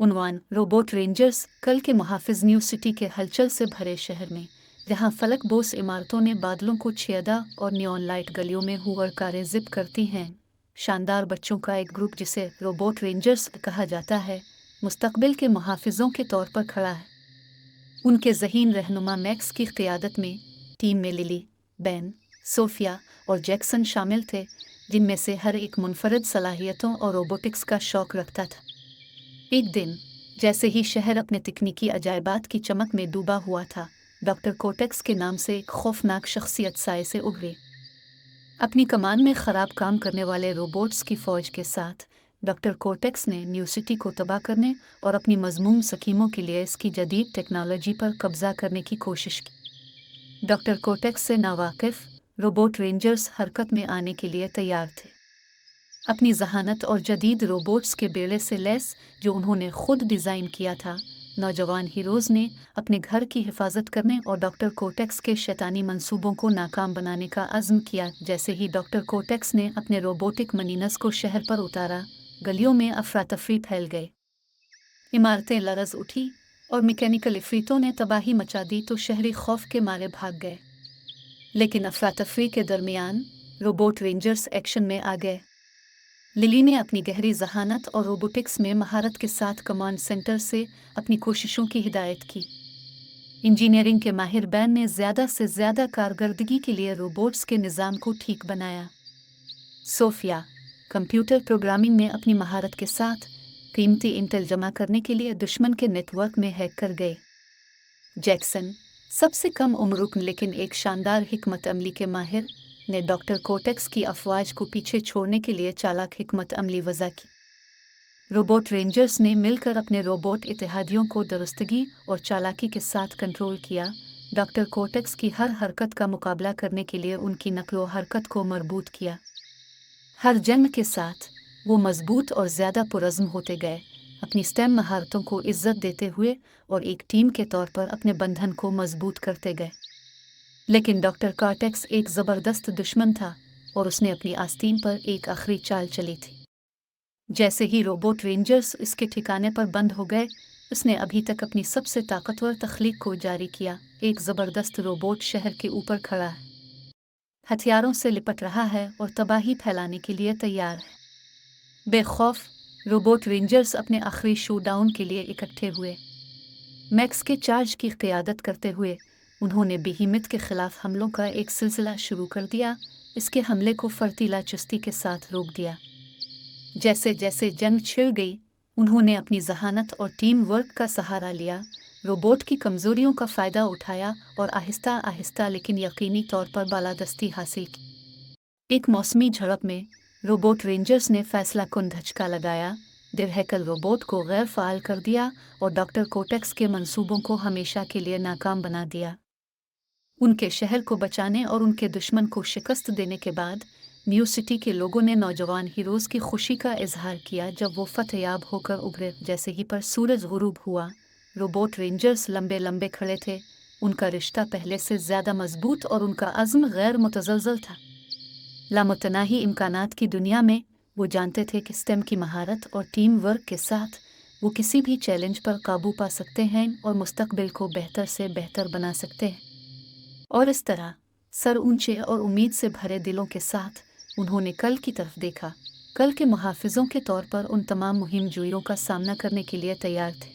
उन्वान robot rangers कल के मुहाफिज new city के हलचल से भरे शहर में, जहां फलक बोस इमारतों ने बादलों को छेदा और नियॉन लाइट गलियों में हुआ कारें जिप करती हैं। शानदार बच्चों का एक ग्रुप जिसे रोबोट रेंजर्स कहा जाता है, मुस्तकबिल के मुहाफिजों के तौर पर खड़ा है। उनके ज़हीन रहनुमा मैक्स की क़ियादत में टीम में लिली, बेन, सोफिया और जैक्सन शामिल थे, जिनमें से हर एक मुनफरद सलाहियतों और रोबोटिक्स का शौक रखता था। एक दिन, जैसे ही शहर अपने तकनीकी अजायबात की चमक में डूबा हुआ था, डॉक्टर कोटेक्स के नाम से एक खौफनाक शख्सियत साए से उभरी। अपनी कमान में ख़राब काम करने वाले रोबोट्स की फ़ौज के साथ डॉक्टर कोटेक्स ने न्यू सिटी को तबाह करने और अपनी मज़मूम सकीमों के लिए इसकी जदीद टेक्नोलॉजी पर कब्ज़ा करने की कोशिश की। डॉक्टर कोटेक्स से नावाकिफ़ रोबोट रेंजर्स हरकत में आने के लिए तैयार थे। अपनी जहानत और जदीद रोबोट्स के बेड़े से लैस, जो उन्होंने खुद डिज़ाइन किया था, नौजवान हीरोज़ ने अपने घर की हिफाजत करने और डॉक्टर कोटेक्स के शैतानी मंसूबों को नाकाम बनाने का अज़्म किया। जैसे ही डॉक्टर कोटेक्स ने अपने रोबोटिक मनीनस को शहर पर उतारा, गलियों में अफरा तफरी फैल गए। इमारतें लरज़ उठी और मैकेनिकल इफ़रीतों ने तबाही मचा दी तो शहरी खौफ के मारे भाग गए। लेकिन अफरा तफरी के दरमियान रोबोट रेंजर्स एक्शन में आ गए। लिली ने अपनी गहरी जहानत और रोबोटिक्स में महारत के साथ कमांड सेंटर से अपनी कोशिशों की हिदायत की। इंजीनियरिंग के माहिर बैन ने ज़्यादा से ज़्यादा कारकर्दगी के लिए रोबोट्स के निज़ाम को ठीक बनाया। सोफिया कंप्यूटर प्रोग्रामिंग में अपनी महारत के साथ कीमती इंटेल जमा करने के लिए दुश्मन के नेटवर्क में हैक कर गए। जैक्सन सबसे कम उम्र लेकिन एक शानदार हिकमत अमली के माहिर ने डॉक्टर कोटेक्स की अफवाज को पीछे छोड़ने के लिए चालाक हिकमत अमली वज़ा की। रोबोट रेंजर्स ने मिलकर अपने रोबोट इत्तेहादियों को दुरुस्तगी और चालाकी के साथ कंट्रोल किया। डॉक्टर कोटेक्स की हर हरकत का मुकाबला करने के लिए उनकी नक्लो हरकत को मरबूत किया। हर जंग के साथ वो मजबूत और ज़्यादा पुरज़्म होते गए, अपनी स्टेम महारतों को इज्जत देते हुए और एक टीम के तौर पर अपने बंधन को मजबूत करते गए। लेकिन डॉक्टर कोटेक्स एक ज़बरदस्त दुश्मन था और उसने अपनी आस्तीन पर एक आखिरी चाल चली थी। जैसे ही रोबोट रेंजर्स इसके ठिकाने पर बंद हो गए, उसने अभी तक अपनी सबसे ताकतवर तख्लीक को जारी किया। एक ज़बरदस्त रोबोट शहर के ऊपर खड़ा है, हथियारों से लिपट रहा है और तबाही फैलाने के लिए तैयार है। बेखौफ रोबोट रेंजर्स अपने आखिरी शोडाउन के लिए इकट्ठे हुए। मैक्स के चार्ज की क़ियादत करते हुए उन्होंने बेहीमित के खिलाफ हमलों का एक सिलसिला शुरू कर दिया। इसके हमले को फर्तीला चुस्ती के साथ रोक दिया। जैसे जैसे जंग छिड़ गई, उन्होंने अपनी जहानत और टीम वर्क का सहारा लिया, रोबोट की कमज़ोरियों का फ़ायदा उठाया और आहिस्ता आहिस्ता लेकिन यकीनी तौर पर बालादस्ती हासिल की। एक मौसमी झड़प में रोबोट रेंजर्स ने फैसला कुन धचका लगाया, दिवहैकल रोबोट को गैर फ़ाल कर दिया और डॉक्टर कोटेक्स के मंसूबों को हमेशा के लिए नाकाम बना दिया। उनके शहर को बचाने और उनके दुश्मन को शिकस्त देने के बाद न्यू सिटी के लोगों ने नौजवान हीरोज़ की खुशी का इजहार किया जब वो फतेयाब होकर उभरे। जैसे ही पर सूरज गुरूब हुआ, रोबोट रेंजर्स लंबे लंबे खड़े थे। उनका रिश्ता पहले से ज़्यादा मजबूत और उनका अज़्म गैर मुतज़लज़ल था। लामुतनाही इम्कानात की दुनिया में वो जानते थे कि स्टेम की महारत और टीम वर्क के साथ वो किसी भी चैलेंज पर काबू पा सकते हैं और मुस्तकबिल को बेहतर से बेहतर बना सकते हैं। और इस तरह सर ऊंचे और उम्मीद से भरे दिलों के साथ उन्होंने कल की तरफ देखा। कल के मुहाफिजों के तौर पर उन तमाम मुहिम जुइयों का सामना करने के लिए तैयार थे।